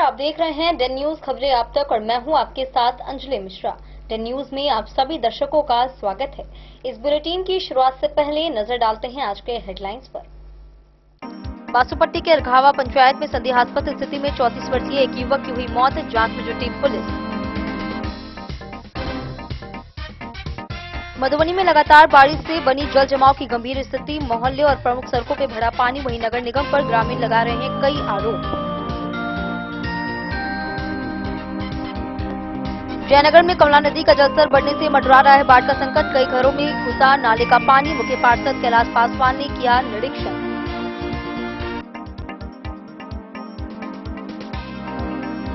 आप देख रहे हैं डेन न्यूज खबरें आप तक और मैं हूं आपके साथ अंजलि मिश्रा। डेन न्यूज में आप सभी दर्शकों का स्वागत है। इस बुलेटिन की शुरुआत से पहले नजर डालते हैं आज के हेडलाइंस पर। बासुपट्टी के अरघावा पंचायत में संदेहास्पद स्थिति में 34 वर्षीय एक युवक की हुई मौत, जांच में जुटी पुलिस। मधुबनी में लगातार बारिश से बनी जल जमाव की गंभीर स्थिति, मोहल्ले और प्रमुख सड़कों पर भरा पानी, वहीं नगर निगम पर ग्रामीण लगा रहे हैं कई आरोप। जयनगर में कमला नदी का जलस्तर बढ़ने से मंडरा रहा है बाढ़ का संकट, कई घरों में घुसा नाले का पानी, मुख्य पार्षद कैलाश पासवान ने किया निरीक्षण।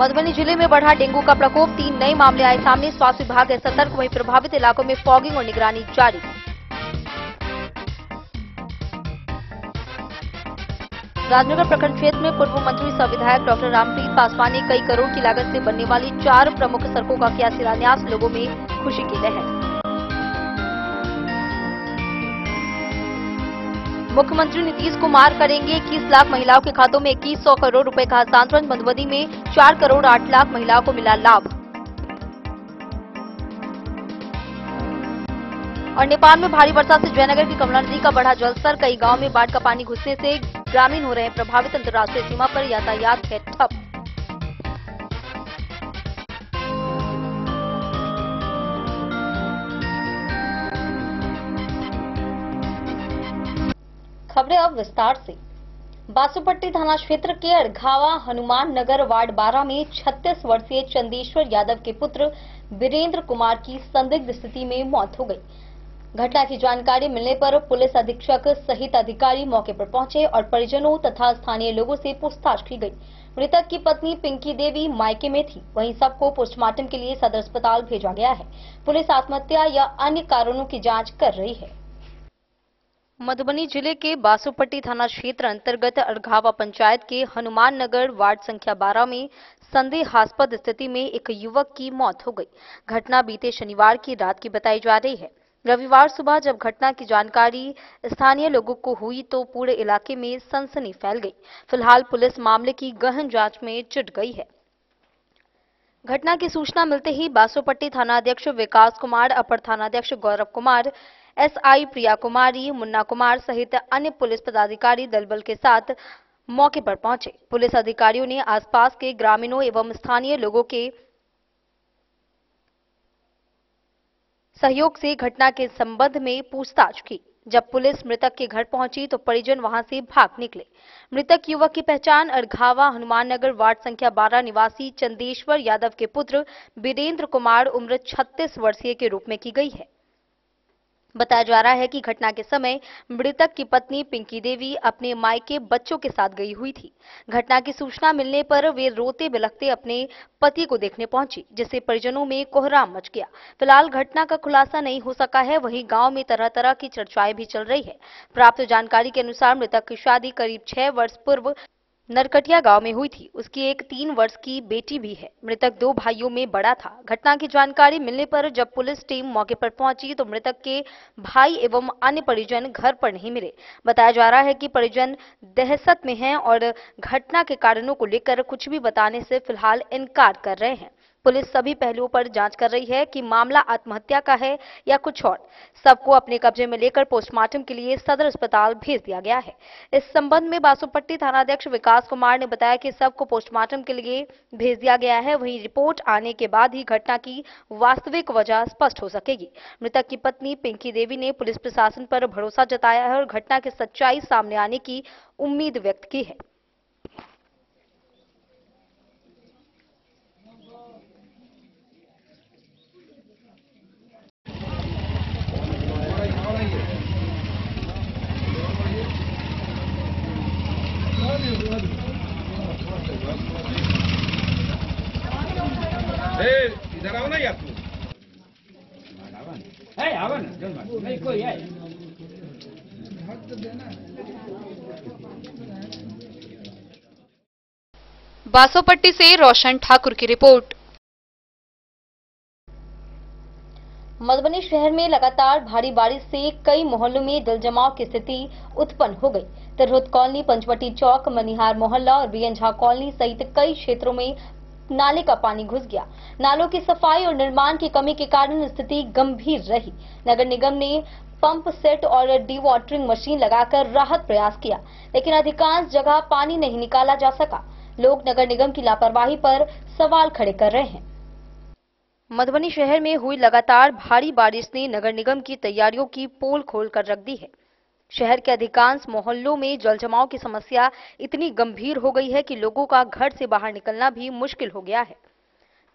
मधुबनी जिले में बढ़ा डेंगू का प्रकोप, 3 नए मामले आए सामने, स्वास्थ्य विभाग है सतर्क, वहीं प्रभावित इलाकों में फॉगिंग और निगरानी जारी। राजनगर प्रखंड क्षेत्र में पूर्व मंत्री सह विधायक डॉक्टर रामप्रीत पासवान ने कई करोड़ की लागत से बनने वाली 4 प्रमुख सड़कों का किया शिलान्यास, लोगों में खुशी की लहर। मुख्यमंत्री नीतीश कुमार करेंगे 21 लाख महिलाओं के खातों में 2100 करोड़ रुपए का हस्तांतरण, मधुबनी में 4 करोड़ 8 लाख महिलाओं को मिला लाभ। और नेपाल में भारी वर्षा से जयनगर की कमला नदी का बढ़ा जलस्तर, कई गांव में बाढ़ का पानी घुसने से ग्रामीण हो रहे हैं प्रभावित, अंतर्राष्ट्रीय सीमा पर यातायात है ठप। खबरें अब विस्तार से। बासुपट्टी थाना क्षेत्र के अरघावा हनुमान नगर वार्ड 12 में 36 वर्षीय चंदेश्वर यादव के पुत्र वीरेंद्र कुमार की संदिग्ध स्थिति में मौत हो गई। घटना की जानकारी मिलने पर पुलिस अधीक्षक सहित अधिकारी मौके पर पहुंचे और परिजनों तथा स्थानीय लोगों से पूछताछ की गई। मृतक की पत्नी पिंकी देवी मायके में थी, वहीं सबको पोस्टमार्टम के लिए सदर अस्पताल भेजा गया है। पुलिस आत्महत्या या अन्य कारणों की जांच कर रही है। मधुबनी जिले के बासुपट्टी थाना क्षेत्र अंतर्गत अरघावा पंचायत के हनुमान नगर वार्ड संख्या 12 में संदेहास्पद स्थिति में एक युवक की मौत हो गई। घटना बीते शनिवार की रात की बताई जा रही है। रविवार सुबह जब घटना की जानकारी स्थानीय लोगों को हुई तो पूरे इलाके में सनसनी फैल गई। फिलहाल पुलिस मामले की गहन जांच में जुट गई है। घटना की सूचना मिलते ही बासुपट्टी थानाध्यक्ष विकास कुमार, अपर थानाध्यक्ष गौरव कुमार, एसआई प्रिया कुमारी, मुन्ना कुमार सहित अन्य पुलिस पदाधिकारी दलबल के साथ मौके पर पहुंचे। पुलिस अधिकारियों ने आसपास के ग्रामीणों एवं स्थानीय लोगों के सहयोग से घटना के संबंध में पूछताछ की। जब पुलिस मृतक के घर पहुंची तो परिजन वहां से भाग निकले। मृतक युवक की पहचान अरघावा हनुमाननगर वार्ड संख्या 12 निवासी चंदेश्वर यादव के पुत्र वीरेंद्र कुमार उम्र 36 वर्षीय के रूप में की गई है। बताया जा रहा है कि घटना के समय मृतक की पत्नी पिंकी देवी अपने मायके बच्चों के साथ गई हुई थी। घटना की सूचना मिलने पर वे रोते बिलखते अपने पति को देखने पहुंची, जिससे परिजनों में कोहराम मच गया। फिलहाल घटना का खुलासा नहीं हो सका है, वहीं गांव में तरह तरह की चर्चाएं भी चल रही है। प्राप्त जानकारी के अनुसार मृतक की शादी करीब 6 वर्ष पूर्व नरकटिया गांव में हुई थी। उसकी एक 3 वर्ष की बेटी भी है। मृतक 2 भाइयों में बड़ा था। घटना की जानकारी मिलने पर जब पुलिस टीम मौके पर पहुंची तो मृतक के भाई एवं अन्य परिजन घर पर नहीं मिले। बताया जा रहा है कि परिजन दहशत में हैं और घटना के कारणों को लेकर कुछ भी बताने से फिलहाल इनकार कर रहे हैं। पुलिस सभी पहलुओं पर जांच कर रही है कि मामला आत्महत्या का है या कुछ और। सबको अपने कब्जे में लेकर पोस्टमार्टम के लिए सदर अस्पताल भेज दिया गया है। इस संबंध में बासुपट्टी थानाध्यक्ष विकास कुमार ने बताया कि सबको पोस्टमार्टम के लिए भेज दिया गया है। वहीं रिपोर्ट आने के बाद ही घटना की वास्तविक वजह स्पष्ट हो सकेगी। मृतक की पत्नी पिंकी देवी ने पुलिस प्रशासन पर भरोसा जताया है और घटना की सच्चाई सामने आने की उम्मीद व्यक्त की है। इधर आओ ना यार तू। आओ ना नहीं कोई है। बासोपट्टी से रोशन ठाकुर की रिपोर्ट। मधुबनी शहर में लगातार भारी बारिश से कई मोहल्लों में जलजमाव की स्थिति उत्पन्न हो गई। तिरहुत कॉलोनी, पंचवटी चौक, मनिहार मोहल्ला और बीएन झा कॉलोनी सहित कई क्षेत्रों में नाले का पानी घुस गया। नालों की सफाई और निर्माण की कमी के कारण स्थिति गंभीर रही। नगर निगम ने पंप सेट और डीवाटरिंग मशीन लगाकर राहत प्रयास किया, लेकिन अधिकांश जगह पानी नहीं निकाला जा सका। लोग नगर निगम की लापरवाही पर सवाल खड़े कर रहे हैं। मधुबनी शहर में हुई लगातार भारी बारिश ने नगर निगम की तैयारियों की पोल खोलकर रख दी है। शहर के अधिकांश मोहल्लों में जलजमाव की समस्या इतनी गंभीर हो गई है कि लोगों का घर से बाहर निकलना भी मुश्किल हो गया है।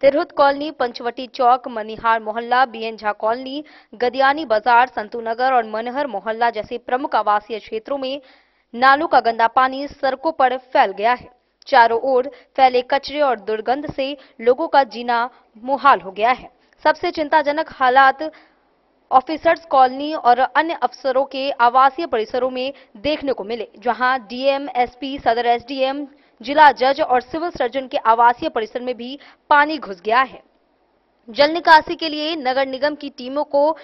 तिरहुत कॉलोनी, पंचवटी चौक, मनिहार मोहल्ला, बीएन झा कॉलोनी, गदियानी बाजार, संतू नगर और मनहर मोहल्ला जैसे प्रमुख आवासीय क्षेत्रों में नालों का गंदा पानी सड़कों पर फैल गया है। चारों ओर फैले कचरे और दुर्गंध से लोगों का जीना मुहाल हो गया है। सबसे चिंताजनक हालात ऑफिसर्स कॉलोनी और अन्य अफसरों के आवासीय परिसरों में देखने को मिले, जहां डीएम, एसपी, सदर एसडीएम, जिला जज और सिविल सर्जन के आवासीय परिसर में भी पानी घुस गया है। जल निकासी के लिए नगर निगम की टीमों को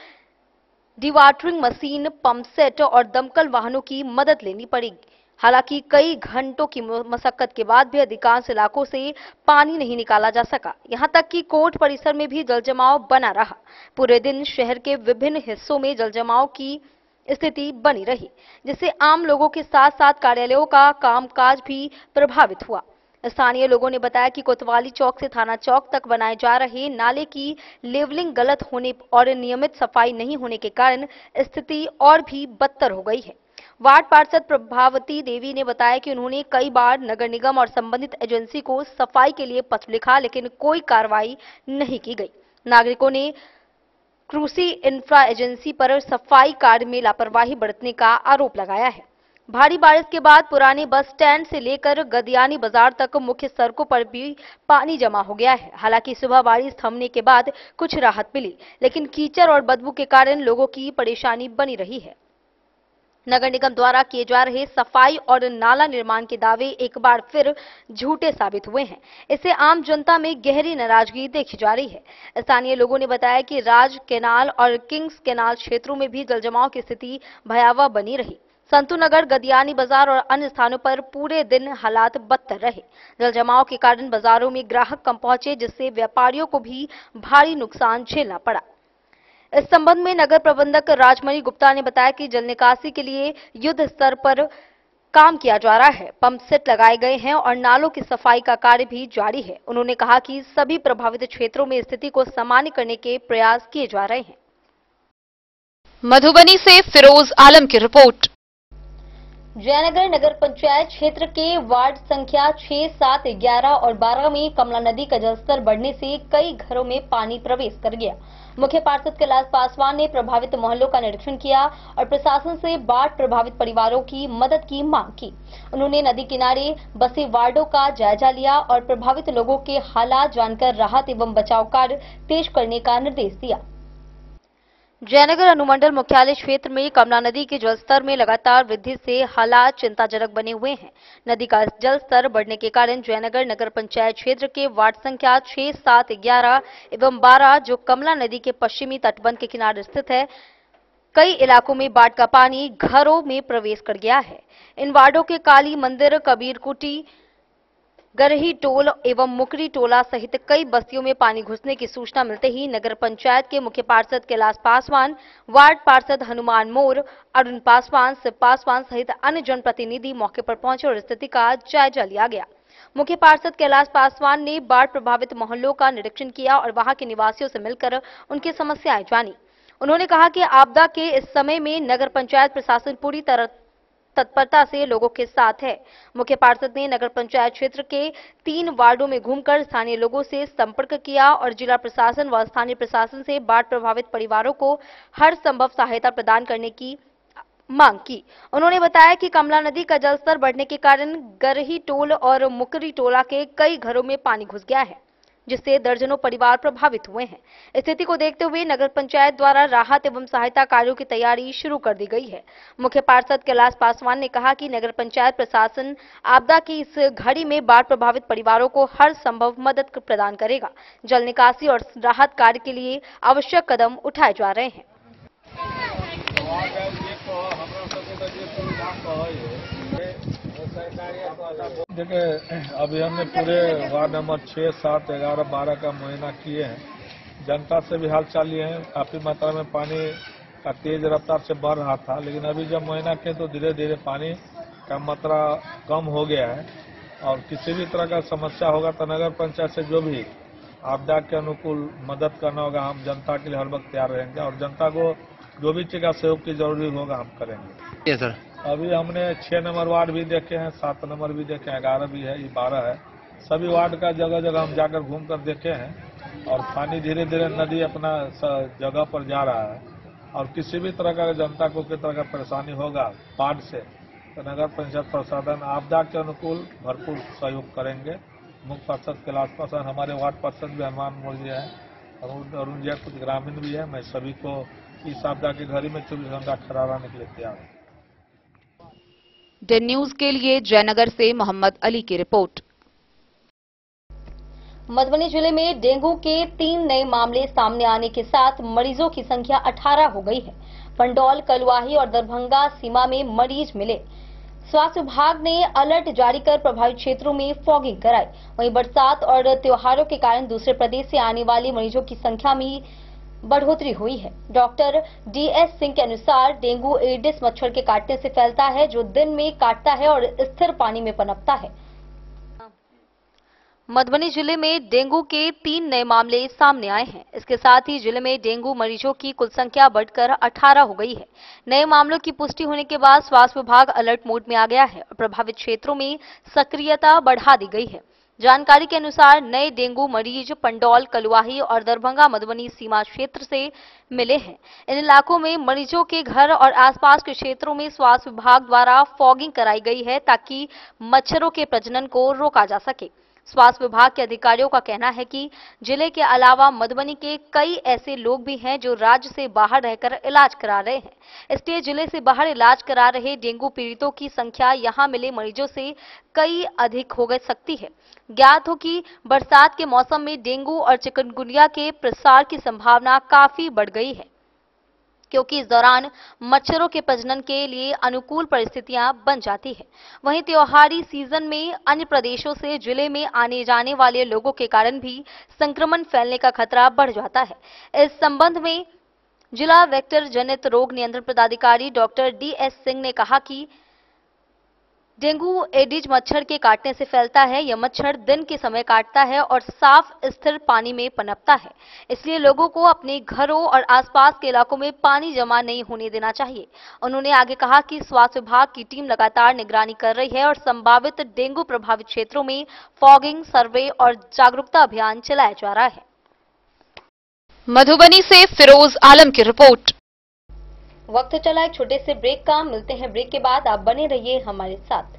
डिवाटरिंग मशीन, पंप सेट और दमकल वाहनों की मदद लेनी पड़ेगी। हालांकि कई घंटों की मशक्कत के बाद भी अधिकांश इलाकों से पानी नहीं निकाला जा सका। यहां तक कि कोर्ट परिसर में भी जलजमाव बना रहा। पूरे दिन शहर के विभिन्न हिस्सों में जलजमाव की स्थिति बनी रही, जिससे आम लोगों के साथ साथ कार्यालयों का कामकाज भी प्रभावित हुआ। स्थानीय लोगों ने बताया कि कोतवाली चौक से थाना चौक तक बनाए जा रहे नाले की लेवलिंग गलत होने और नियमित सफाई नहीं होने के कारण स्थिति और भी बदतर हो गई है। वार्ड पार्षद प्रभावती देवी ने बताया कि उन्होंने कई बार नगर निगम और संबंधित एजेंसी को सफाई के लिए पत्र लिखा, लेकिन कोई कार्रवाई नहीं की गई। नागरिकों ने क्रूसी इंफ्रा एजेंसी पर सफाई कार्य में लापरवाही बरतने का आरोप लगाया है। भारी बारिश के बाद पुराने बस स्टैंड से लेकर गदियानी बाजार तक मुख्य सड़कों पर भी पानी जमा हो गया है। हालांकि सुबह बारिश थमने के बाद कुछ राहत मिली, लेकिन कीचड़ और बदबू के कारण लोगों की परेशानी बनी रही है। नगर निगम द्वारा किए जा रहे सफाई और नाला निर्माण के दावे एक बार फिर झूठे साबित हुए हैं। इससे आम जनता में गहरी नाराजगी देखी जा रही है। स्थानीय लोगों ने बताया कि राज कैनाल और किंग्स कैनाल क्षेत्रों में भी जलजमाव की स्थिति भयावह बनी रही। संतू नगर, गदियानी बाजार और अन्य स्थानों पर पूरे दिन हालात बदतर रहे। जलजमाव के कारण बाजारों में ग्राहक कम पहुंचे, जिससे व्यापारियों को भी भारी नुकसान झेलना पड़ा। इस संबंध में नगर प्रबंधक राजमणि गुप्ता ने बताया कि जल निकासी के लिए युद्ध स्तर पर काम किया जा रहा है। पंप सेट लगाए गए हैं और नालों की सफाई का कार्य भी जारी है। उन्होंने कहा कि सभी प्रभावित क्षेत्रों में स्थिति को सामान्य करने के प्रयास किए जा रहे हैं। मधुबनी से फिरोज आलम की रिपोर्ट। जयनगर नगर पंचायत क्षेत्र के वार्ड संख्या 6, 7, 11 और 12 में कमला नदी का जलस्तर बढ़ने से कई घरों में पानी प्रवेश कर गया। मुख्य पार्षद कैलाश पासवान ने प्रभावित मोहल्लों का निरीक्षण किया और प्रशासन से बाढ़ प्रभावित परिवारों की मदद की मांग की। उन्होंने नदी किनारे बसे वार्डों का जायजा लिया और प्रभावित लोगों के हालात जानकर राहत एवं बचाव कार्य तेज करने का निर्देश दिया। जयनगर अनुमंडल मुख्यालय क्षेत्र में कमला नदी के जलस्तर में लगातार वृद्धि से हालात चिंताजनक बने हुए हैं। नदी का जलस्तर बढ़ने के कारण जयनगर नगर पंचायत क्षेत्र के वार्ड संख्या 6, 7, 11 एवं 12, जो कमला नदी के पश्चिमी तटबंध के किनारे स्थित है, कई इलाकों में बाढ़ का पानी घरों में प्रवेश कर गया है। इन वार्डों के काली मंदिर, कबीर कुटी, गरही टोल एवं मुकरी टोला सहित कई बस्तियों में पानी घुसने की सूचना मिलते ही नगर पंचायत के मुख्य पार्षद कैलाश पासवान, वार्ड पार्षद हनुमान मोर, अरुण पासवान, शिव पासवान सहित अन्य जनप्रतिनिधि मौके पर पहुंचे और स्थिति का जायजा लिया गया। मुख्य पार्षद कैलाश पासवान ने बाढ़ प्रभावित मोहल्लों का निरीक्षण किया और वहां के निवासियों से मिलकर उनकी समस्याएं जानी। उन्होंने कहा कि आपदा के इस समय में नगर पंचायत प्रशासन पूरी तरह तत्परता से लोगों के साथ है। मुख्य पार्षद ने नगर पंचायत क्षेत्र के 3 वार्डों में घूमकर स्थानीय लोगों से संपर्क किया और जिला प्रशासन व स्थानीय प्रशासन से बाढ़ प्रभावित परिवारों को हर संभव सहायता प्रदान करने की मांग की। उन्होंने बताया कि कमला नदी का जलस्तर बढ़ने के कारण गरही टोल और मुकरी टोला के कई घरों में पानी घुस गया है। जिससे दर्जनों परिवार प्रभावित हुए हैं। स्थिति को देखते हुए नगर पंचायत द्वारा राहत एवं सहायता कार्यों की तैयारी शुरू कर दी गई है। मुख्य पार्षद कैलाश पासवान ने कहा कि नगर पंचायत प्रशासन आपदा की इस घड़ी में बाढ़ प्रभावित परिवारों को हर संभव मदद प्रदान करेगा। जल निकासी और राहत कार्य के लिए आवश्यक कदम उठाए जा रहे हैं। देखिए, अभी हमने पूरे वार्ड नंबर 6, 7, 11, 12 का मुआयना किए हैं। जनता से भी हाल चाल लिए हैं। काफी मात्रा में पानी का तेज रफ्तार से बढ़ रहा था, लेकिन अभी जब मुआयना किए तो धीरे धीरे पानी का मात्रा कम हो गया है। और किसी भी तरह का समस्या होगा तो नगर पंचायत से जो भी आपदा के अनुकूल मदद करना होगा, हम जनता के लिए हर वक्त तैयार रहेंगे और जनता को जो भी चीज का सहयोग की जरूरी होगा हम करेंगे। ये सर, अभी हमने 6 नंबर वार्ड भी देखे हैं, 7 नंबर भी देखे हैं, 11 भी है, ये 12 है। सभी वार्ड का जगह जगह हम जाकर घूम कर देखे हैं और पानी धीरे धीरे नदी अपना जगह पर जा रहा है। और किसी भी तरह का जनता को किस तरह का परेशानी होगा बाढ़ से तो नगर पंचायत प्रशासन आपदा के अनुकूल भरपूर सहयोग करेंगे। मुख्य पार्षद कैलाश पासवान, हमारे वार्ड पार्षद भी हनुमान मोर्जी है, अरुण जी, कुछ ग्रामीण भी है। मैं सभी को इस आपदा की घड़ी में 24 घंटा खड़ा रहने के लिए तैयार हूँ। डे न्यूज के लिए जयनगर से मोहम्मद अली की रिपोर्ट। मधुबनी जिले में डेंगू के 3 नए मामले सामने आने के साथ मरीजों की संख्या 18 हो गई है। पंडौल, कलुआही और दरभंगा सीमा में मरीज मिले। स्वास्थ्य विभाग ने अलर्ट जारी कर प्रभावित क्षेत्रों में फॉगिंग कराई। वहीं बरसात और त्योहारों के कारण दूसरे प्रदेश से आने वाले मरीजों की संख्या में बढ़ोतरी हुई है। डॉक्टर DS सिंह के अनुसार डेंगू एडिस मच्छर के काटने से फैलता है, जो दिन में काटता है और स्थिर पानी में पनपता है। मधुबनी जिले में डेंगू के 3 नए मामले सामने आए हैं। इसके साथ ही जिले में डेंगू मरीजों की कुल संख्या बढ़कर 18 हो गई है। नए मामलों की पुष्टि होने के बाद स्वास्थ्य विभाग अलर्ट मोड में आ गया है और प्रभावित क्षेत्रों में सक्रियता बढ़ा दी गई है। जानकारी के अनुसार नए डेंगू मरीज पंडौल, कलुआही और दरभंगा मधुबनी सीमा क्षेत्र से मिले हैं। इन इलाकों में मरीजों के घर और आसपास के क्षेत्रों में स्वास्थ्य विभाग द्वारा फॉगिंग कराई गई है ताकि मच्छरों के प्रजनन को रोका जा सके। स्वास्थ्य विभाग के अधिकारियों का कहना है कि जिले के अलावा मधुबनी के कई ऐसे लोग भी हैं जो राज्य से बाहर रहकर इलाज करा रहे हैं। इसलिए जिले से बाहर इलाज करा रहे डेंगू पीड़ितों की संख्या यहां मिले मरीजों से कई अधिक हो सकती है। ज्ञात हो कि बरसात के मौसम में डेंगू और चिकनगुनिया के प्रसार की संभावना काफी बढ़ गई है, क्योंकि इस दौरान मच्छरों के प्रजनन के लिए अनुकूल परिस्थितियां बन जाती है। वहीं त्योहारी सीजन में अन्य प्रदेशों से जिले में आने जाने वाले लोगों के कारण भी संक्रमण फैलने का खतरा बढ़ जाता है। इस संबंध में जिला वेक्टर जनित रोग नियंत्रण पदाधिकारी डॉक्टर DS सिंह ने कहा कि डेंगू एडिज मच्छर के काटने से फैलता है। यह मच्छर दिन के समय काटता है और साफ स्थिर पानी में पनपता है। इसलिए लोगों को अपने घरों और आसपास के इलाकों में पानी जमा नहीं होने देना चाहिए। उन्होंने आगे कहा कि स्वास्थ्य विभाग की टीम लगातार निगरानी कर रही है और संभावित डेंगू प्रभावित क्षेत्रों में फॉगिंग, सर्वे और जागरूकता अभियान चलाया जा रहा है। मधुबनी से फिरोज आलम की रिपोर्ट। वक्त चला एक छोटे से ब्रेक का। मिलते हैं ब्रेक के बाद। आप बने रहिए हमारे साथ।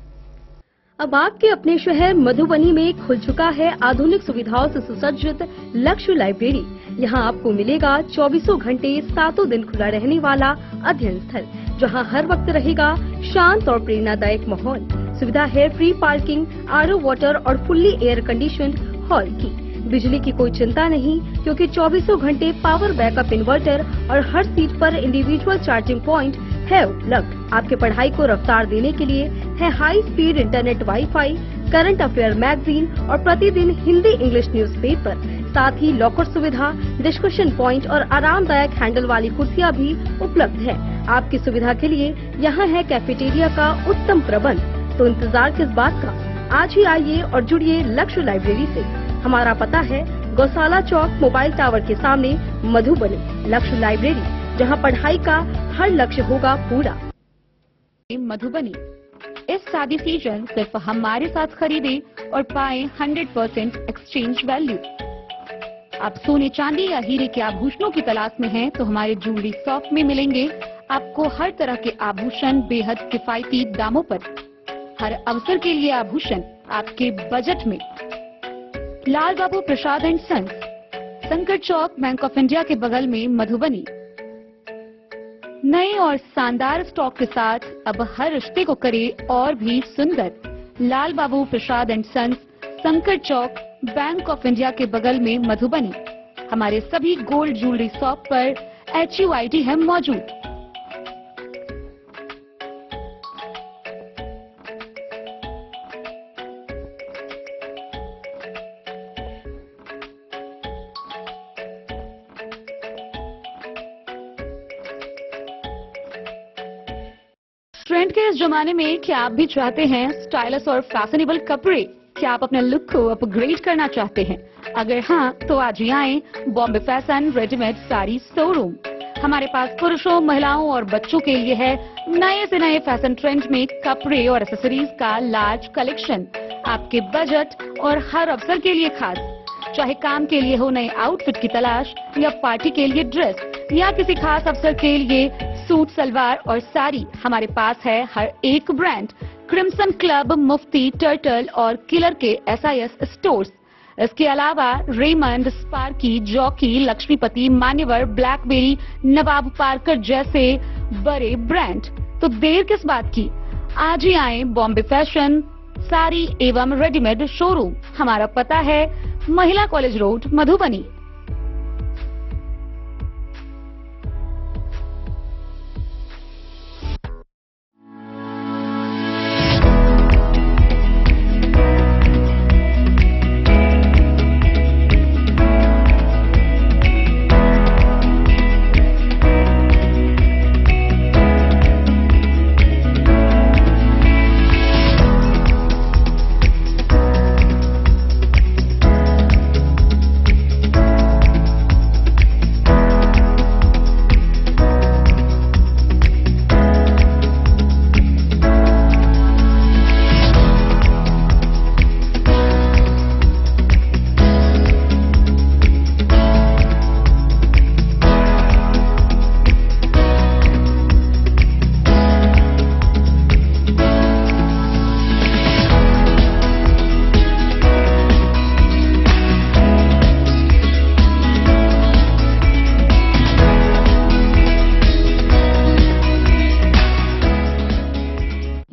अब आपके अपने शहर मधुबनी में खुल चुका है आधुनिक सुविधाओं से सुसज्जित लक्ष्य लाइब्रेरी। यहाँ आपको मिलेगा 24 घंटे 7 दिन खुला रहने वाला अध्ययन स्थल, जहाँ हर वक्त रहेगा शांत और प्रेरणादायक माहौल। सुविधा है फ्री पार्किंग, RO वाटर और फुल्ली एयर कंडीशन हॉल की। बिजली की कोई चिंता नहीं, क्योंकि 24 घंटे पावर बैकअप इन्वर्टर और हर सीट पर इंडिविजुअल चार्जिंग पॉइंट है उपलब्ध। आपके पढ़ाई को रफ्तार देने के लिए है high speed internet, wifi, current affair magazine और प्रतिदिन हिंदी इंग्लिश न्यूज़पेपर। साथ ही लॉकर सुविधा, डिस्कशन पॉइंट और आरामदायक हैंडल वाली कुर्सियां भी उपलब्ध है। आपकी सुविधा के लिए यहाँ है कैफेटेरिया का उत्तम प्रबंध। तो इंतजार किस बात का, आज ही आइए और जुड़िए लक्ष्य लाइब्रेरी से। हमारा पता है गौशाला चौक, मोबाइल टावर के सामने, मधुबनी। लक्ष्य लाइब्रेरी, जहां पढ़ाई का हर लक्ष्य होगा पूरा। मधुबनी इस शादी सीजन सिर्फ हमारे साथ खरीदे और पाए 100% एक्सचेंज वैल्यू। आप सोने, चांदी या हीरे के आभूषणों की तलाश में हैं, तो हमारे ज्वेलरी शॉप में मिलेंगे आपको हर तरह के आभूषण बेहद किफायती दामों पर। हर अवसर के लिए आभूषण आपके बजट में। लाल बाबू प्रसाद एंड सन्स, संकट चौक, बैंक ऑफ इंडिया के बगल में, मधुबनी। नए और शानदार स्टॉक के साथ अब हर रिश्ते को करे और भी सुंदर। लाल बाबू प्रसाद एंड सन्स, संकट चौक, बैंक ऑफ इंडिया के बगल में, मधुबनी। हमारे सभी गोल्ड ज्वेलरी शॉप पर HUID है मौजूद। ट्रेंड के इस जमाने में क्या आप भी चाहते हैं स्टाइलिश और फैशनेबल कपड़े? क्या आप अपने लुक को अपग्रेड करना चाहते हैं? अगर हाँ, तो आज ही आएं Bombay fashion readymade sari showroom. हमारे पास पुरुषों, महिलाओं और बच्चों के लिए है नए से नए फैशन ट्रेंड में कपड़े और एक्सेसरीज का लार्ज कलेक्शन, आपके बजट और हर अवसर के लिए खास। चाहे काम के लिए हो नए आउटफिट की तलाश, या पार्टी के लिए ड्रेस, या किसी खास अवसर के लिए सूट, सलवार और साड़ी, हमारे पास है हर एक ब्रांड। क्रिम्सन क्लब, मुफ्ती, टर्टल और किलर के SIS स्टोर्स। इसके अलावा रेमंड, स्पार्की, जॉकी, लक्ष्मीपति, मान्यवर, ब्लैकबेरी, नवाब पार्कर जैसे बड़े ब्रांड। तो देर किस बात की, आज ही आए बॉम्बे फैशन साड़ी एवं रेडीमेड शोरूम। हमारा पता है महिला कॉलेज रोड, मधुबनी।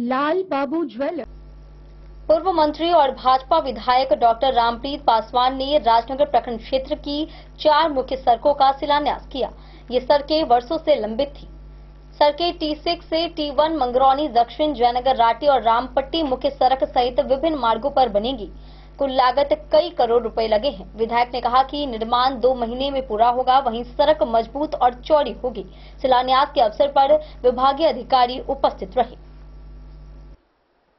लाल बाबू ज्वेलर। पूर्व मंत्री और भाजपा विधायक डॉक्टर रामप्रीत पासवान ने राजनगर प्रखंड क्षेत्र की 4 मुख्य सड़कों का शिलान्यास किया। ये सड़कें वर्षों से लंबित थी। सड़कें T6 से T1 मंगरौनी दक्षिण, जयनगर राटी और रामपट्टी मुख्य सड़क सहित विभिन्न मार्गों पर बनेगी। कुल लागत कई करोड़ रुपए लगे हैं। विधायक ने कहा कि निर्माण 2 महीने में पूरा होगा, वहीं सड़क मजबूत और चौड़ी होगी। शिलान्यास के अवसर पर विभागीय अधिकारी उपस्थित रहे।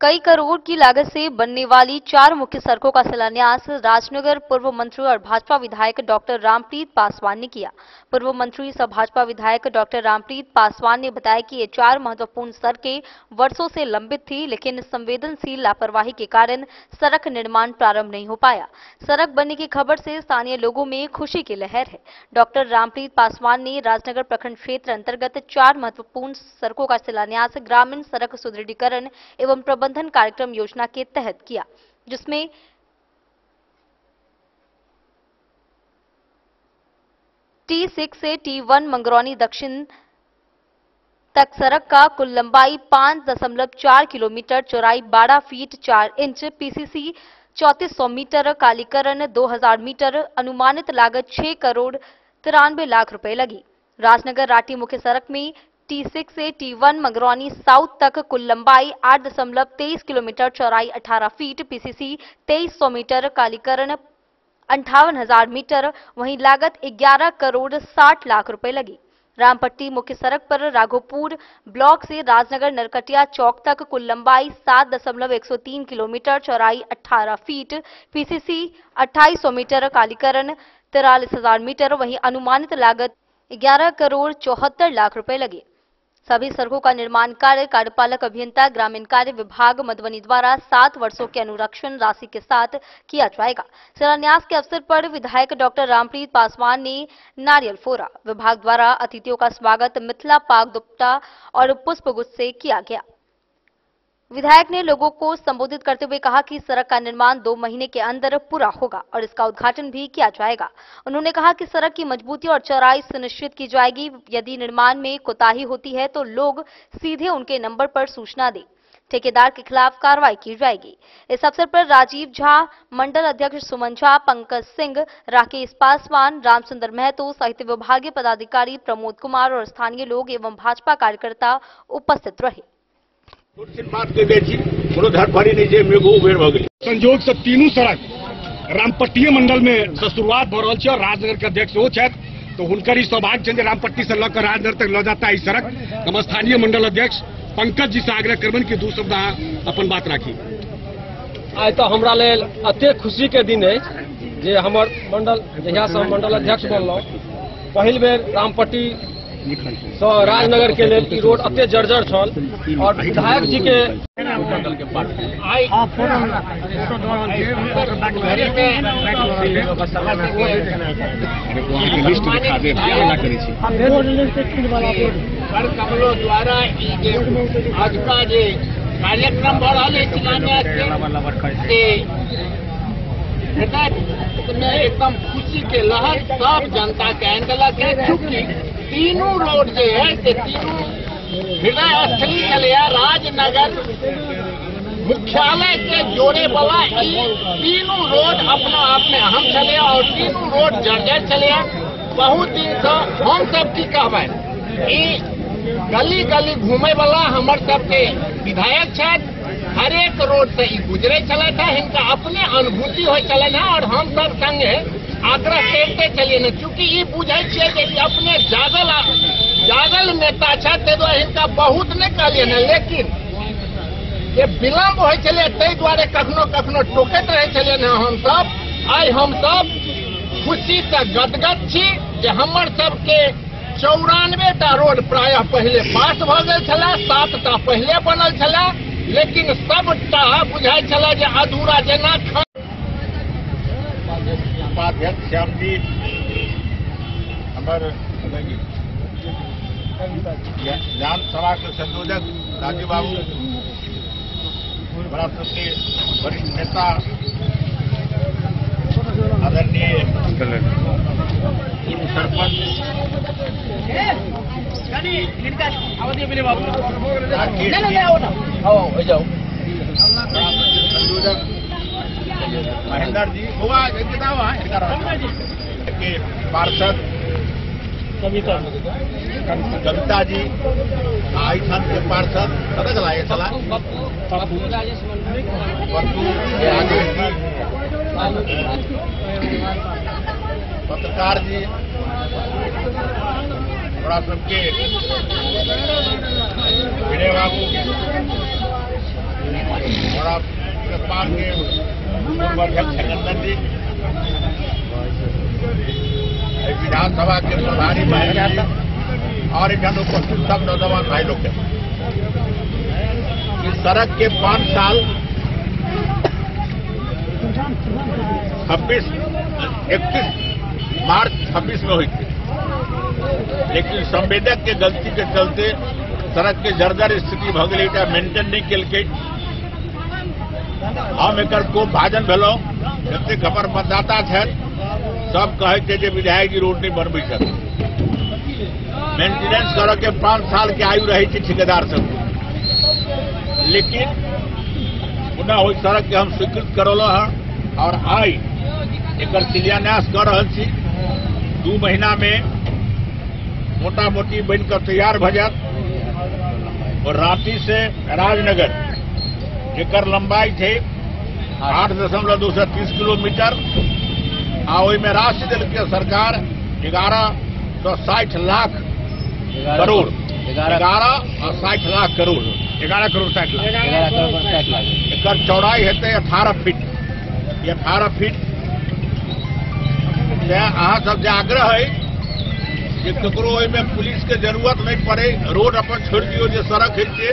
कई करोड़ की लागत से बनने वाली 4 मुख्य सड़कों का शिलान्यास राजनगर पूर्व मंत्री और भाजपा विधायक डॉक्टर रामप्रीत पासवान ने किया। पूर्व मंत्री सह भाजपा विधायक डॉक्टर रामप्रीत पासवान ने बताया कि ये 4 महत्वपूर्ण सड़कें वर्षों से लंबित थी, लेकिन संवेदनशील लापरवाही के कारण सड़क निर्माण प्रारंभ नहीं हो पाया। सड़क बनने की खबर से स्थानीय लोगों में खुशी की लहर है। डॉक्टर रामप्रीत पासवान ने राजनगर प्रखंड क्षेत्र अंतर्गत 4 महत्वपूर्ण सड़कों का शिलान्यास ग्रामीण सड़क सुदृढ़ीकरण एवं प्रबंधन कार्यक्रम योजना के तहत किया, जिसमें T6 से T1 मंगरौनी दक्षिण तक सड़क का कुल लंबाई 5.4 किलोमीटर, चौड़ाई 12 फीट 4 इंच, PCC 3400 मीटर, कालीकरण 2000 मीटर, अनुमानित लागत 6 करोड़ 93 लाख रुपए लगी। राजनगर राटी मुख्य सड़क में T6 से T1 मंगरौनी साउथ तक कुल लंबाई 8.23 किलोमीटर, चौड़ाई 18 फीट, PCC 2300 मीटर, कालीकरण 58,000 मीटर, वहीं लागत 11 करोड़ 60 लाख रुपए लगी। रामपट्टी मुख्य सड़क पर राघोपुर ब्लॉक से राजनगर नरकटिया चौक तक कुल लंबाई 7.103 किलोमीटर, चौड़ाई 18 फीट, PCC 2800 मीटर, कालीकरण 43,000 मीटर, वहीं अनुमानित लागत 11 करोड़ 74 लाख रुपए लगे। सभी सड़कों का निर्माण कार्य कार्यपालक अभियंता ग्रामीण कार्य विभाग मधुबनी द्वारा 7 वर्षों के अनुरक्षण राशि के साथ किया जाएगा। शिलान्यास के अवसर पर विधायक डॉक्टर रामप्रीत पासवान ने नारियल फोड़ा। विभाग द्वारा अतिथियों का स्वागत मिथिला पाक दुपट्टा और पुष्पगुच्छ से किया गया। विधायक ने लोगों को संबोधित करते हुए कहा कि सड़क का निर्माण 2 महीने के अंदर पूरा होगा और इसका उद्घाटन भी किया जाएगा। उन्होंने कहा कि सड़क की मजबूती और चौड़ाई सुनिश्चित की जाएगी। यदि निर्माण में कोताही होती है तो लोग सीधे उनके नंबर पर सूचना दें। ठेकेदार के खिलाफ कार्रवाई की जाएगी। इस अवसर पर राजीव झा, मंडल अध्यक्ष सुमन झा, पंकज सिंह, राकेश पासवान, रामचंद्र महतो सहित विभागीय पदाधिकारी प्रमोद कुमार और स्थानीय लोग एवं भाजपा कार्यकर्ता उपस्थित रहे। संजोग से तीनों सड़क रामपट्टी मंडल में शुरुआत भ रहा है। राजनगर के अध्यक्ष वो तो हुनकर ही सौभाग्य है रामपट्टी से लकर राजनगर तक ल जाता है सड़क। हम स्थानीय मंडल अध्यक्ष पंकज जी से आग्रह करबन की 2 शब्द अपन बात राखी। आज तो हमरा लेल अत्य खुशी के दिन है जे हमर मंडल जहिया से हम मंडल अध्यक्ष बनल पहिल बेर रामपट्टी राजनगर के लेल ई रोड अत्य जर्जर छल और विधायक जी के मंडल के पास कमलों द्वारा आज का जे कार्यक्रम बढ़ रहा है एकदम खुशी के लहर सब जनता के आंदोलन है। क्योंकि तीनों रोड जो है तीनों हृदय स्थली चले राजनगर मुख्यालय के जोड़े वाला तीनों रोड अपना आप में अहम चले और तीनों रोड जर्जर चले। बहुत दिन से हम सब की कहबे गली गली घूमे वाला हमर सबके विधायक है। हर एक रोड से गुजरे चला था इनका अपने अनुभूति हो चले ना और हम सब संग आग्रह करते चलिए न। चूँकि ये बुझे अपने जागल नेता है तो इनका बहुत नहीं कहलिए न, लेकिन ये विलम्ब हो चले ते द्वारे कखनो कखनो टोकत रहे चलिए न। हम सब आई हम सब खुशी से गदगद छी जे हमर सबके 94टा रोड प्रायः पहले पास भ गेल छला, 7टा पहले बनल छला, लेकिन सबटा बुझाई छला जे अधूरा जेना। उपाध्यक्ष श्याम जी, हमारे ज्ञान सभा के संयोजक राजीव बाबू, बड़ा सबके वरिष्ठ नेता आदरणीय पूर्व सरपंच संयोजक महेंद्र जी हुआ के पार्षद कविता जी, आई संघ के पार्षद सदस्य लाए चला पत्रकार जी, बड़ा सबके विनय बाबू, बड़ा पार के पूर्व अध्यक्ष नंदन जी, विधानसभा के प्रभारी बहन और इधर उपस्थित सब नौजवान भाई लोग हैं। इस सड़क के 5 साल 31 मार्च 26 में हुई थी, लेकिन संवेदक के गलती के चलते सड़क के जर्जर स्थिति भ गई, मेंटेन नहीं कल। हम एक भाजन भेलो जते खबर मतदाता है सब कहे थे विधायक जी रोड नहीं बनबे छथि। मेंटेनेंस करे के 5 साल के आयु रही थी ठेकेदार सब, लेकिन पुनः वही सड़क के हम स्वीकृत करलो है और आई एक शिलान्यास कर रहा छी। 2 महीना में मोटा मोटी बनकर तैयार भ जात और रांची से राजनगर एकर लंबाई थे 8.230 किलोमीटर आ में राशि दिल के सरकार 1160 लाख करोड़ 1160 लाख करोड़ 11 करोड़ 60 लाख एकर चौड़ाई हेते 18 फीट। 18 फीट अहाँ सब आग्रह है कि ककरो में पुलिस के जरूरत नहीं पड़े, रोड अपन छोड़ दियो जे सड़क है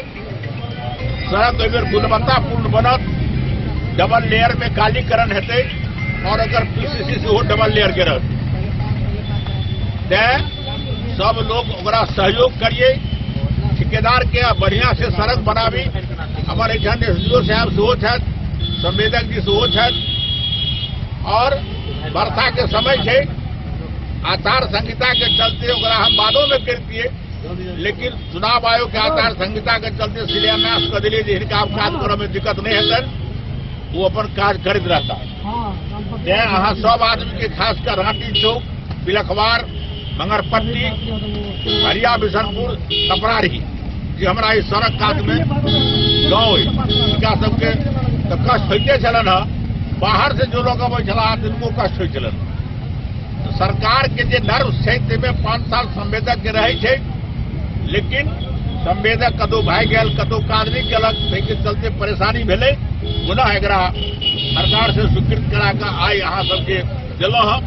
सड़क गुणवत्तापूर्ण बनत, डबल लेयर में कालीकरण हेते और अगर पीसीसी से हो डबल लेयर के रह सब लोग सहयोग करिए, ठेकेदार के बढ़िया से सड़क बनावी हमारे एठान एसडीओ साहब सेहो छथि, संवेदक जी सेहो छथि और वर्षा के समय है, आचार संहिता के चलते ओकरा हम बादो में करतिए, लेकिन चुनाव आयोग के आचार संहिता के चलते शिलान्यास कर दिलिए जे हिनका काज करऽ में दिक्कत नहीं हेतन, वो अपन काज करते रहता। तैं अहाँ सब आदमी के खासकर रांटी चौक, बिलखवार, मंगरपट्टी, हरिया बिशनपुर, कपड़ारी जे हमरा इस सड़क कात में गाँव है, इनका सबके तो कष्ट होते छलन है। बाहर से जो लोग अबै छला तिनको कष्ट होइ छलन। तो सरकार के जे नर्व छै ताहिमे 5 साल संवेदक के रहे छै, लेकिन संवेदक कतौ भागि गेल, कतौ काज नहीं केलक, ताहिके चलते परेशानी भेलै। पुनः एकरा सरकार से स्वीकृत करा के आइ अहाँ सबके देलहुँ हम,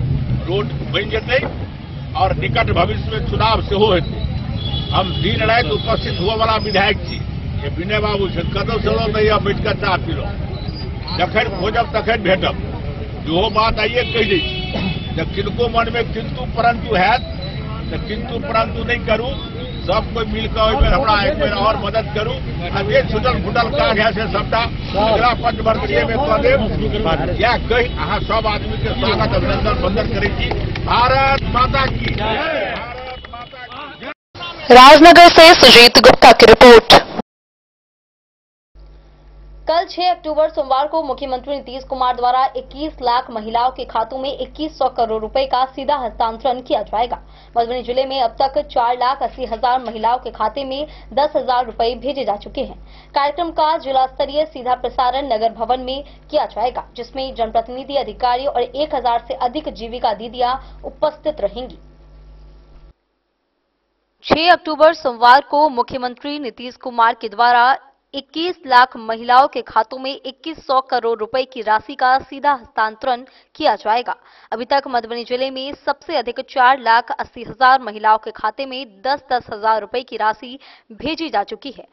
रोड बनि जेतै और निकट भविष्य में चुनाव सेहो हेतै। हम दिन राति उपस्थित हुए वाला विधायक छी, ये विनय बाबू छै, कतौ चलो तो यह बैठ कर चाह पी लो, जखन खोजब तखन भेटब। जो बात आइए कह दै छी, जब किनको मन में किंतु परंतु हैत तो किंतु परंतु नहीं करू, सब कोई मिलकर ओहिमे हमरा एक बेर और मदद करू। आ जे छूटल फूटल काज है से सबटा अगला पंचवर्षीय में कऽ देब। इएह कहि अहाँ सब आदमी के स्वागत अभिनंदन वंदन करै छी। भारत माता की जय, भारत माता की जय। राजनगर से सुजीत गुप्ता की रिपोर्ट। कल 6 अक्टूबर सोमवार को मुख्यमंत्री नीतीश कुमार द्वारा 21 लाख महिलाओं के खातों में 2100 करोड़ रुपए का सीधा हस्तांतरण किया जाएगा। मधुबनी जिले में अब तक 4,80,000 महिलाओं के खाते में 10,000 रुपए भेजे जा चुके हैं। कार्यक्रम का जिला स्तरीय सीधा प्रसारण नगर भवन में किया जाएगा, जिसमें जनप्रतिनिधि, अधिकारी और 1000 से अधिक जीविका दीदियां उपस्थित रहेंगी। 6 अक्टूबर सोमवार को मुख्यमंत्री नीतीश कुमार के द्वारा 21 लाख महिलाओं के खातों में 2100 करोड़ रुपए की राशि का सीधा हस्तांतरण किया जाएगा। अभी तक मधुबनी जिले में सबसे अधिक 4,80,000 महिलाओं के खाते में 10,000 रुपए की राशि भेजी जा चुकी है।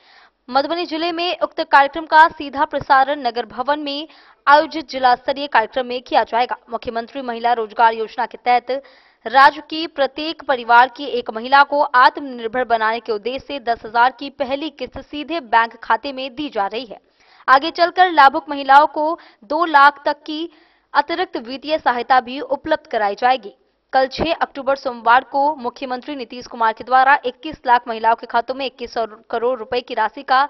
मधुबनी जिले में उक्त कार्यक्रम का सीधा प्रसारण नगर भवन में आयोजित जिला स्तरीय कार्यक्रम में किया जाएगा। मुख्यमंत्री महिला रोजगार योजना के तहत राज्य की प्रत्येक परिवार की एक महिला को आत्मनिर्भर बनाने के उद्देश्य से 10,000 की पहली किस्त सीधे बैंक खाते में दी जा रही है। आगे चलकर लाभुक महिलाओं को 2 लाख तक की अतिरिक्त वित्तीय सहायता भी उपलब्ध कराई जाएगी। कल 6 अक्टूबर सोमवार को मुख्यमंत्री नीतीश कुमार के द्वारा 21 लाख महिलाओं के खातों में 2100 करोड़ रुपए की राशि का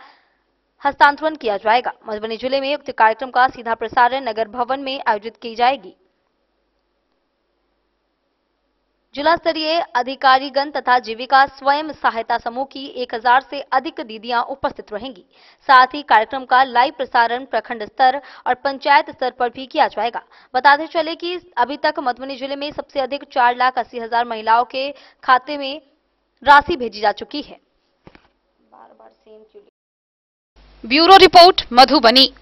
हस्तांतरण किया जाएगा। मधुबनी जिले में उक्त कार्यक्रम का सीधा प्रसारण नगर भवन में आयोजित की जाएगी। जिला स्तरीय अधिकारीगण तथा जीविका स्वयं सहायता समूह की 1000 से अधिक दीदियां उपस्थित रहेंगी। साथ ही कार्यक्रम का लाइव प्रसारण प्रखंड स्तर और पंचायत स्तर पर भी किया जाएगा। बताते चले कि अभी तक मधुबनी जिले में सबसे अधिक 4,80,000 महिलाओं के खाते में राशि भेजी जा चुकी है। Bureau report Madhubani.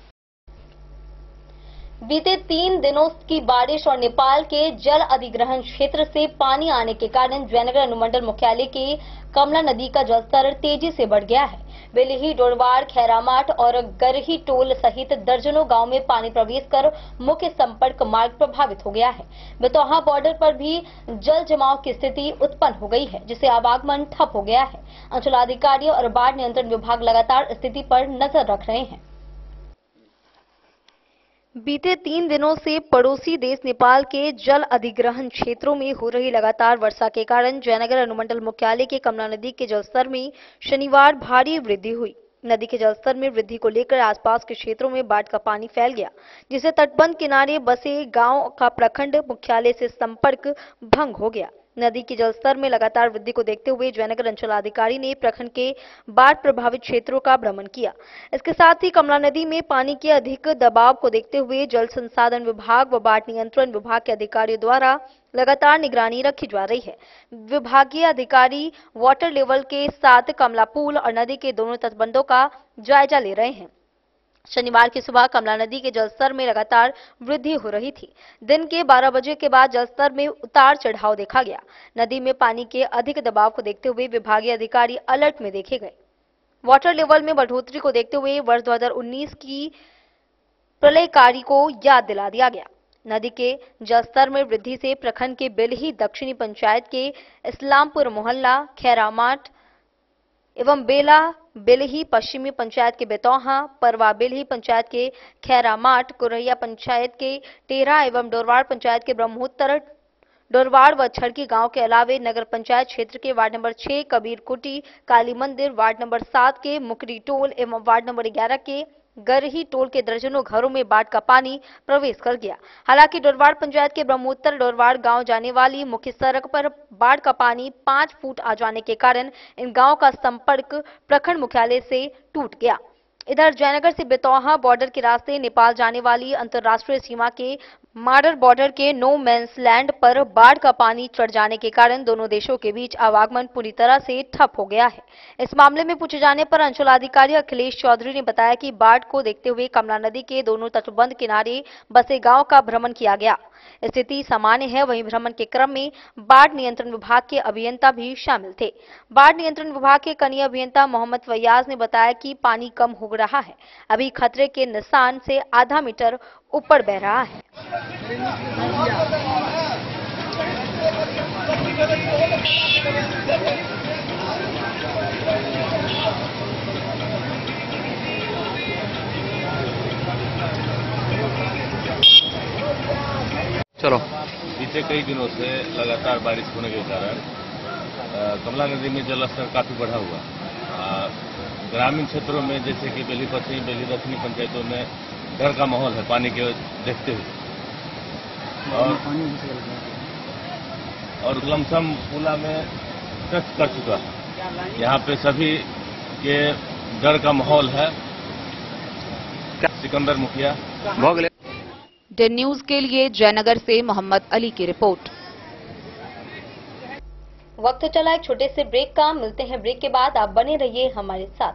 बीते 3 दिनों की बारिश और नेपाल के जल अधिग्रहण क्षेत्र से पानी आने के कारण जयनगर अनुमंडल मुख्यालय के कमला नदी का जलस्तर तेजी से बढ़ गया है। बेलिही, डोरवाड़, खैरामाट और गरही टोल सहित दर्जनों गांव में पानी प्रवेश कर मुख्य संपर्क मार्ग प्रभावित हो गया है। बेतौहा बॉर्डर पर भी जल जमाव की स्थिति उत्पन्न हो गई है, जिससे आवागमन ठप हो गया है। अंचलाधिकारी और बाढ़ नियंत्रण विभाग लगातार स्थिति पर नजर रख रहे हैं। बीते 3 दिनों से पड़ोसी देश नेपाल के जल अधिग्रहण क्षेत्रों में हो रही लगातार वर्षा के कारण जयनगर अनुमंडल मुख्यालय के कमला नदी के जलस्तर में शनिवार भारी वृद्धि हुई। नदी के जलस्तर में वृद्धि को लेकर आसपास के क्षेत्रों में बाढ़ का पानी फैल गया, जिससे तटबंध किनारे बसे गांव का प्रखंड मुख्यालय से संपर्क भंग हो गया। नदी के जलस्तर में लगातार वृद्धि को देखते हुए जयनगर अंचलाधिकारी ने प्रखंड के बाढ़ प्रभावित क्षेत्रों का भ्रमण किया। इसके साथ ही कमला नदी में पानी के अधिक दबाव को देखते हुए जल संसाधन विभाग व बाढ़ नियंत्रण विभाग के अधिकारियों द्वारा लगातार निगरानी रखी जा रही है। विभागीय अधिकारी वाटर लेवल के साथ कमला पुल और नदी के दोनों तटबंधों का जायजा ले रहे हैं। शनिवार की सुबह कमला नदी के जलस्तर में लगातार वृद्धि हो रही थी। दिन के 12 बजे के बाद जलस्तर में उतार चढ़ाव देखा गया। नदी में पानी के अधिक दबाव को देखते हुए विभागीय अधिकारी अलर्ट में देखे गए। वाटर लेवल में बढ़ोतरी को देखते हुए वर्ष 2019 की प्रलयकारी को याद दिला दिया गया। नदी के जलस्तर में वृद्धि से प्रखंड के बेलही दक्षिणी पंचायत के इस्लामपुर मोहल्ला, खैरामाट, एवं बेला बेलही पश्चिमी पंचायत के बेतौहा, परवा बेलही पंचायत के खैरामाट, कुरैया पंचायत के टेरा एवं डोरवाड़ पंचायत के ब्रह्मोत्तर, डोरवाड़ व छड़की गांव के अलावे नगर पंचायत क्षेत्र के वार्ड नंबर 6 कबीर कुटी, काली मंदिर, वार्ड नंबर 7 के मुकरी टोल एवं वार्ड नंबर 11 के गरही टोल के दर्जनों घरों में बाढ़ का पानी प्रवेश कर गया। हालांकि डोरवाड़ पंचायत के ब्रह्मोत्तर डोरवाड़ गांव जाने वाली मुख्य सड़क पर बाढ़ का पानी 5 फुट आ जाने के कारण इन गांवों का संपर्क प्रखंड मुख्यालय से टूट गया। इधर जयनगर से बेतौहा बॉर्डर के रास्ते नेपाल जाने वाली अंतर्राष्ट्रीय सीमा के मार्डर बॉर्डर के नो मैंस लैंड पर बाढ़ का पानी चढ़ जाने के कारण दोनों देशों के बीच आवागमन पूरी तरह से ठप हो गया है। इस मामले में पूछे जाने पर अंचलाधिकारी अखिलेश चौधरी ने बताया कि बाढ़ को देखते हुए कमला नदी के दोनों तटबंध किनारे बसे गांव का भ्रमण किया गया। स्थिति सामान्य है। वहीं भ्रमण के क्रम में बाढ़ नियंत्रण विभाग के अभियंता भी शामिल थे। बाढ़ नियंत्रण विभाग के कनीय अभियंता मोहम्मद फैयाज ने बताया कि पानी कम हो रहा है, अभी खतरे के निशान से आधा मीटर ऊपर बह रहा है। चलो, बीते कई दिनों से लगातार बारिश होने के कारण कमला नदी में जलस्तर काफी बढ़ा हुआ। ग्रामीण क्षेत्रों में जैसे कि बेली पश्चिमी, बेली दक्षिणी पंचायतों में डर का माहौल है पानी के देखते हुए, और लमसम पुला में टच कर चुका है। यहाँ पे सभी के डर का माहौल है। सिकंदर मुखिया, डे न्यूज के लिए जयनगर से मोहम्मद अली की रिपोर्ट। वक्त चला एक छोटे से ब्रेक का, मिलते हैं ब्रेक के बाद। आप बने रहिए हमारे साथ।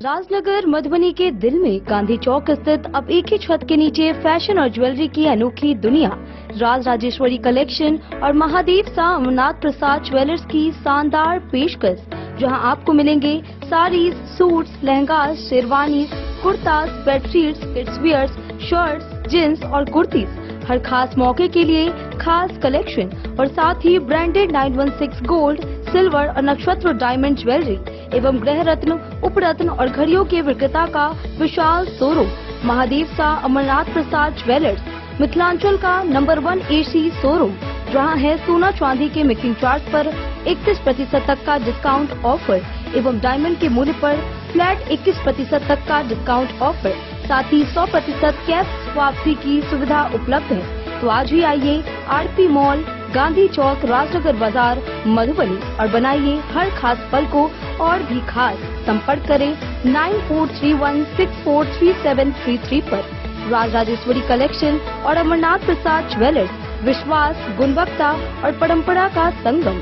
राजनगर मधुबनी के दिल में गांधी चौक स्थित अब एक ही छत के नीचे फैशन और ज्वेलरी की अनोखी दुनिया राज राजेश्वरी कलेक्शन और महादेव शाह अमरनाथ प्रसाद ज्वेलर्स की शानदार पेशकश, जहां आपको मिलेंगे saris, suits, lehenga, sherwani, kurta, bedsheets, kids wears, shirts, jeans और कुर्तीज। हर खास मौके के लिए खास कलेक्शन और साथ ही ब्रांडेड 916 गोल्ड, सिल्वर और नक्षत्र डायमंड ज्वेलरी एवं गृह रत्न, उपरत्न और घड़ियों के विक्रेता का विशाल शोरूम महादेव शाह अमरनाथ प्रसाद ज्वेलर्स, मिथिलांचल का नंबर 1 AC शोरूम, जहां है सोना चांदी के मेकिंग चार्ज पर 31% तक का डिस्काउंट ऑफर एवं डायमंड के मूल्य पर फ्लैट 21% तक का डिस्काउंट ऑफर, साथ ही 100% कैश वापसी की सुविधा उपलब्ध है। तो आज ही आइए आरपी मॉल, गांधी चौक, राजनगर बाजार, मधुबनी और बनाइए हर खास पल को और भी खास। संपर्क करें 9431643733 पर। राज राजेश्वरी कलेक्शन और अमरनाथ प्रसाद ज्वेलर्स, विश्वास, गुणवत्ता और परंपरा का संगम।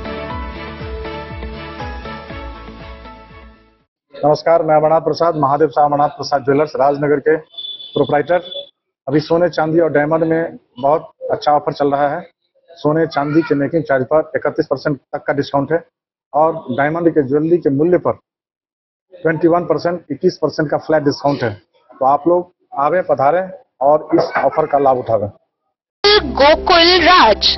नमस्कार, मैं अमरनाथ प्रसाद, महादेव शाह अमरनाथ प्रसाद ज्वेलर्स राजनगर के प्रोप्राइटर। अभी सोने, चांदी और डायमंड में बहुत अच्छा ऑफर चल रहा है। सोने चांदी के मेकिंग चार्ज पर 31% तक का डिस्काउंट है और डायमंड के ज्वेलरी के मूल्य पर 21%, 21% का फ्लैट डिस्काउंट है। तो आप लोग आवे, पधारें और इस ऑफर का लाभ उठावें। गोकुल राज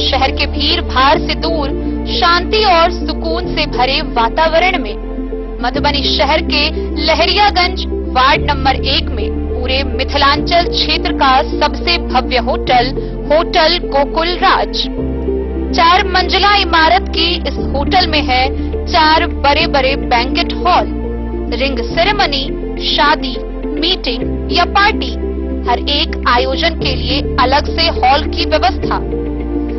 शहर के भीड़ भाड़ से दूर शांति और सुकून से भरे वातावरण में मधुबनी शहर के लहरियागंज वार्ड नंबर 1 में पूरे मिथिलांचल क्षेत्र का सबसे भव्य होटल गोकुल राज 4 मंजिला इमारत की इस होटल में है 4 बड़े बड़े बैंकेट हॉल, रिंग सेरेमनी, शादी, मीटिंग या पार्टी, हर एक आयोजन के लिए अलग से हॉल की व्यवस्था,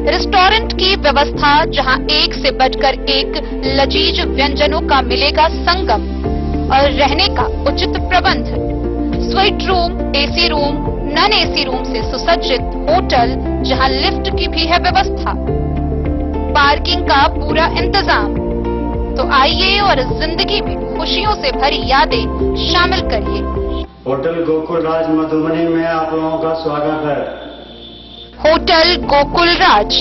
रेस्टोरेंट की व्यवस्था जहां एक से बढ़कर एक लजीज व्यंजनों का मिलेगा संगम, और रहने का उचित प्रबंध, suite room, AC room, non AC room से सुसज्जित होटल जहां लिफ्ट की भी है व्यवस्था, पार्किंग का पूरा इंतजाम। तो आइए और जिंदगी में खुशियों से भरी यादें शामिल करिए। होटल गोकुल राज मधुबनी में आप लोगों का स्वागत है। होटल गोकुल राज,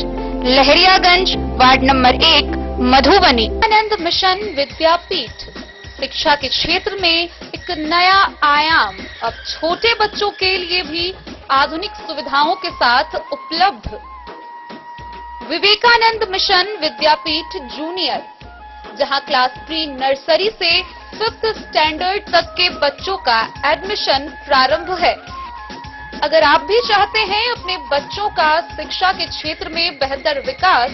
लहरियागंज, वार्ड नंबर 1, मधुबनी। आनंद मिशन विद्यापीठ शिक्षा के क्षेत्र में एक नया आयाम अब छोटे बच्चों के लिए भी आधुनिक सुविधाओं के साथ उपलब्ध। विवेकानंद मिशन विद्यापीठ जूनियर, जहां क्लास प्री नर्सरी से 5th स्टैंडर्ड तक के बच्चों का एडमिशन प्रारंभ है। अगर आप भी चाहते हैं अपने बच्चों का शिक्षा के क्षेत्र में बेहतर विकास,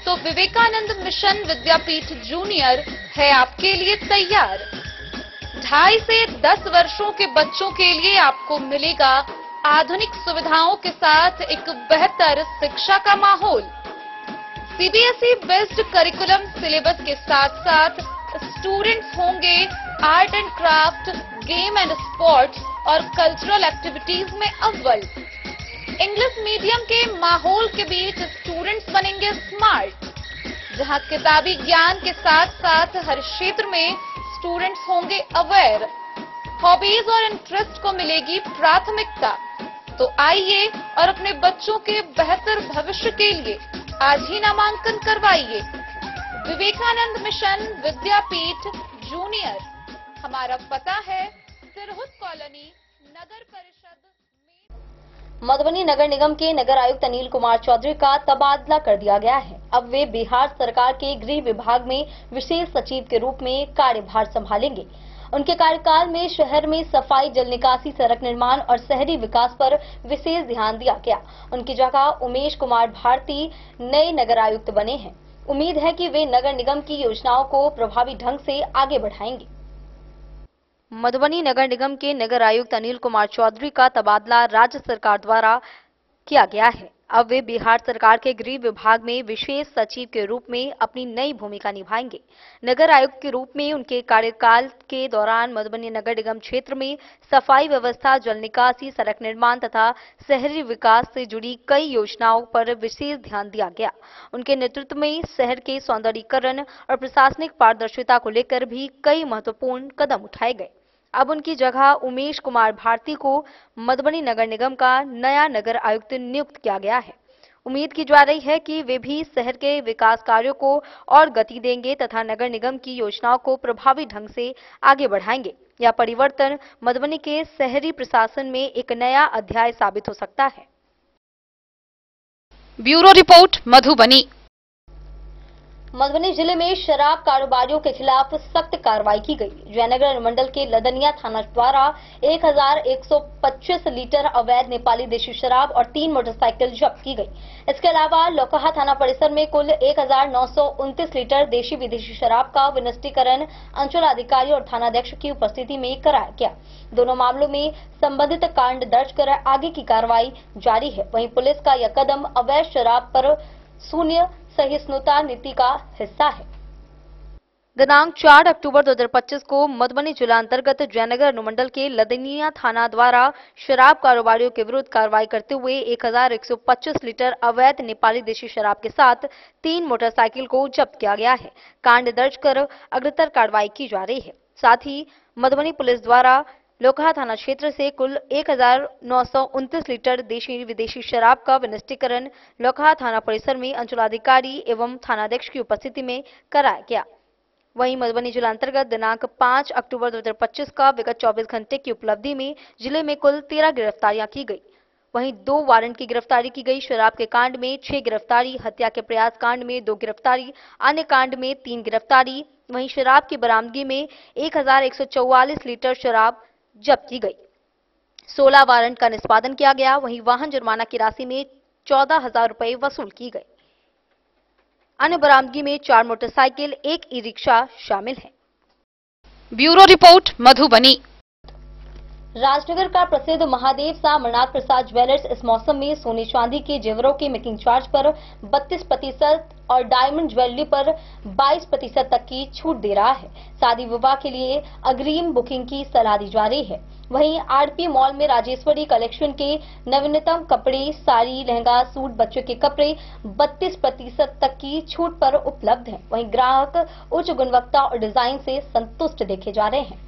तो विवेकानंद मिशन विद्यापीठ जूनियर है आपके लिए तैयार। 2.5 से 10 वर्षों के बच्चों के लिए आपको मिलेगा आधुनिक सुविधाओं के साथ एक बेहतर शिक्षा का माहौल। सीबीएसई बेस्ड करिकुलम सिलेबस के साथ साथ स्टूडेंट्स होंगे art and craft, game and sports और कल्चरल एक्टिविटीज में अव्वल। इंग्लिश मीडियम के माहौल के बीच स्टूडेंट्स बनेंगे स्मार्ट, जहां किताबी ज्ञान के साथ साथ हर क्षेत्र में स्टूडेंट्स होंगे अवेयर। हॉबीज और इंटरेस्ट को मिलेगी प्राथमिकता। तो आइए और अपने बच्चों के बेहतर भविष्य के लिए आज ही नामांकन करवाइए। विवेकानंद मिशन विद्यापीठ जूनियर, हमारा पता है सिरहुत कॉलोनी, नगर परिषद। मधुबनी नगर निगम के नगर आयुक्त अनिल कुमार चौधरी का तबादला कर दिया गया है। अब वे बिहार सरकार के गृह विभाग में विशेष सचिव के रूप में कार्यभार संभालेंगे। उनके कार्यकाल में शहर में सफाई, जल निकासी, सड़क निर्माण और शहरी विकास पर विशेष ध्यान दिया गया। उनकी जगह उमेश कुमार भारती नए नगर आयुक्त बने हैं। उम्मीद है कि वे नगर निगम की योजनाओं को प्रभावी ढंग से आगे बढ़ाएंगे। मधुबनी नगर निगम के नगर आयुक्त अनिल कुमार चौधरी का तबादला राज्य सरकार द्वारा किया गया है। अब वे बिहार सरकार के गृह विभाग में विशेष सचिव के रूप में अपनी नई भूमिका निभाएंगे। नगर आयुक्त के रूप में उनके कार्यकाल के दौरान मधुबनी नगर निगम क्षेत्र में सफाई व्यवस्था, जल निकासी, सड़क निर्माण तथा शहरी विकास से जुड़ी कई योजनाओं पर विशेष ध्यान दिया गया। उनके नेतृत्व में शहर के सौंदर्यीकरण और प्रशासनिक पारदर्शिता को लेकर भी कई महत्वपूर्ण कदम उठाए गए। अब उनकी जगह उमेश कुमार भारती को मधुबनी नगर निगम का नया नगर आयुक्त नियुक्त किया गया है। उम्मीद की जा रही है कि वे भी शहर के विकास कार्यों को और गति देंगे तथा नगर निगम की योजनाओं को प्रभावी ढंग से आगे बढ़ाएंगे। यह परिवर्तन मधुबनी के शहरी प्रशासन में एक नया अध्याय साबित हो सकता है। Bureau report, Madhubani. मधुबनी जिले में शराब कारोबारियों के खिलाफ सख्त कार्रवाई की गई। जयनगर अनुमंडल के लदनिया थाना द्वारा 1125 लीटर अवैध नेपाली देशी शराब और 3 मोटरसाइकिल जब्त की गई। इसके अलावा लोकहा थाना परिसर में कुल 1929 लीटर देशी विदेशी शराब का विनिष्टीकरण अंचलाधिकारी और थानाध्यक्ष की उपस्थिति में कराया गया। दोनों मामलों में संबंधित कांड दर्ज कर आगे की कार्रवाई जारी है। वहीं पुलिस का यह कदम अवैध शराब पर शून्य सहिष्णुता नीति का हिस्सा है। दिनांक 4 अक्टूबर 2025 को मधुबनी जिला अंतर्गत जयनगर अनुमंडल के लदनिया थाना द्वारा शराब कारोबारियों के विरुद्ध कार्रवाई करते हुए 1125 लीटर अवैध नेपाली देशी शराब के साथ 3 मोटरसाइकिल को जब्त किया गया है। कांड दर्ज कर अग्रतर कार्रवाई की जा रही है। साथ ही मधुबनी पुलिस द्वारा लोकहा थाना क्षेत्र से कुल 1929 लीटर देशी विदेशी शराब का विनिष्टीकरण लोकहा थाना परिसर में अंचलाधिकारी एवं थानाध्यक्ष की उपस्थिति में कराया गया। वहीं मधुबनी जिला अंतर्गत दिनांक 5 अक्टूबर 2025 का विगत 24 घंटे की उपलब्धि में जिले में कुल 13 गिरफ्तारियां की गई। वहीं 2 वारंट की गिरफ्तारी की गई। शराब के कांड में 6 गिरफ्तारी, हत्या के प्रयास कांड में 2 गिरफ्तारी, अन्य कांड में 3 गिरफ्तारी। वहीं शराब की बरामदगी में 1144 लीटर शराब जब्त की गई। 16 वारंट का निष्पादन किया गया। वहीं वाहन जुर्माना की राशि में 14,000 रुपए वसूल की गई। अन्य बरामदगी में 4 मोटरसाइकिल, 1 ई रिक्शा शामिल है। Bureau report, Madhubani. राजनगर का प्रसिद्ध महादेव शाह अमरनाथ प्रसाद ज्वेलर्स इस मौसम में सोने चांदी के जेवरों के मेकिंग चार्ज पर 32% और डायमंड ज्वेलरी पर 22% तक की छूट दे रहा है। शादी विवाह के लिए अग्रिम बुकिंग की सलाह दी जा रही है। वहीं आरपी मॉल में राजेश्वरी कलेक्शन के नवीनतम कपड़े, साड़ी, लहंगा, सूट, बच्चों के कपड़े 32% तक की छूट पर उपलब्ध हैं। वहीं ग्राहक उच्च गुणवत्ता और डिजाइन से संतुष्ट देखे जा रहे हैं।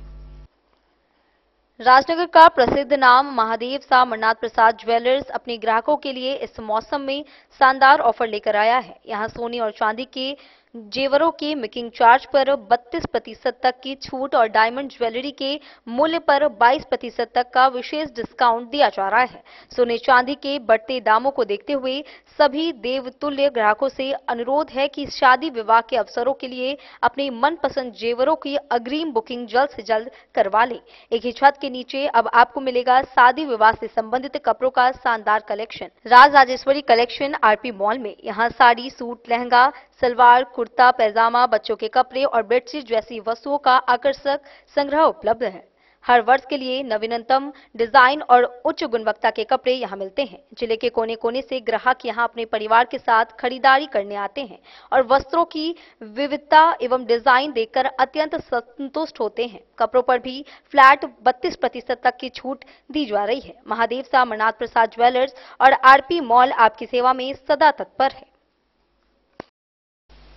राजनगर का प्रसिद्ध नाम महादेव शाह अमरनाथ प्रसाद ज्वेलर्स अपने ग्राहकों के लिए इस मौसम में शानदार ऑफर लेकर आया है। यहां सोने और चांदी के जेवरों के मेकिंग चार्ज पर 32% तक की छूट और डायमंड ज्वेलरी के मूल्य पर 22% तक का विशेष डिस्काउंट दिया जा रहा है। सोने चांदी के बढ़ते दामों को देखते हुए सभी देवतुल्य ग्राहकों से अनुरोध है कि शादी विवाह के अवसरों के लिए अपने मनपसंद जेवरों की अग्रिम बुकिंग जल्द से जल्द करवा लें। एक ही छत के नीचे अब आपको मिलेगा शादी विवाह से संबंधित कपड़ों का शानदार कलेक्शन। राज राजेश्वरी कलेक्शन आरपी मॉल में यहां साड़ी, सूट, लहंगा, सलवार, कुर्ता, पैजामा, बच्चों के कपड़े और बेडशीट जैसी वस्तुओं का आकर्षक संग्रह उपलब्ध है। हर वर्ष के लिए नवीनतम डिजाइन और उच्च गुणवत्ता के कपड़े यहां मिलते हैं। जिले के कोने कोने से ग्राहक यहां अपने परिवार के साथ खरीदारी करने आते हैं और वस्त्रों की विविधता एवं डिजाइन देखकर अत्यंत संतुष्ट होते हैं। कपड़ों पर भी फ्लैट 32% तक की छूट दी जा रही है। महादेव शाह अमरनाथ प्रसाद ज्वेलर्स और आरपी मॉल आपकी सेवा में सदा तत्पर है।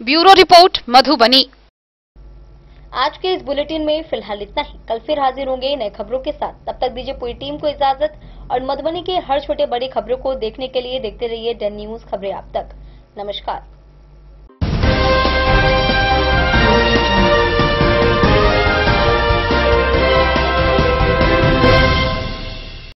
Bureau report Madhubani. आज के इस बुलेटिन में फिलहाल इतना ही। कल फिर हाजिर होंगे नए खबरों के साथ। तब तक दीजिए पूरी टीम को इजाजत और मधुबनी के हर छोटे बड़े खबरों को देखने के लिए देखते रहिए 10 न्यूज खबरें आप तक। नमस्कार।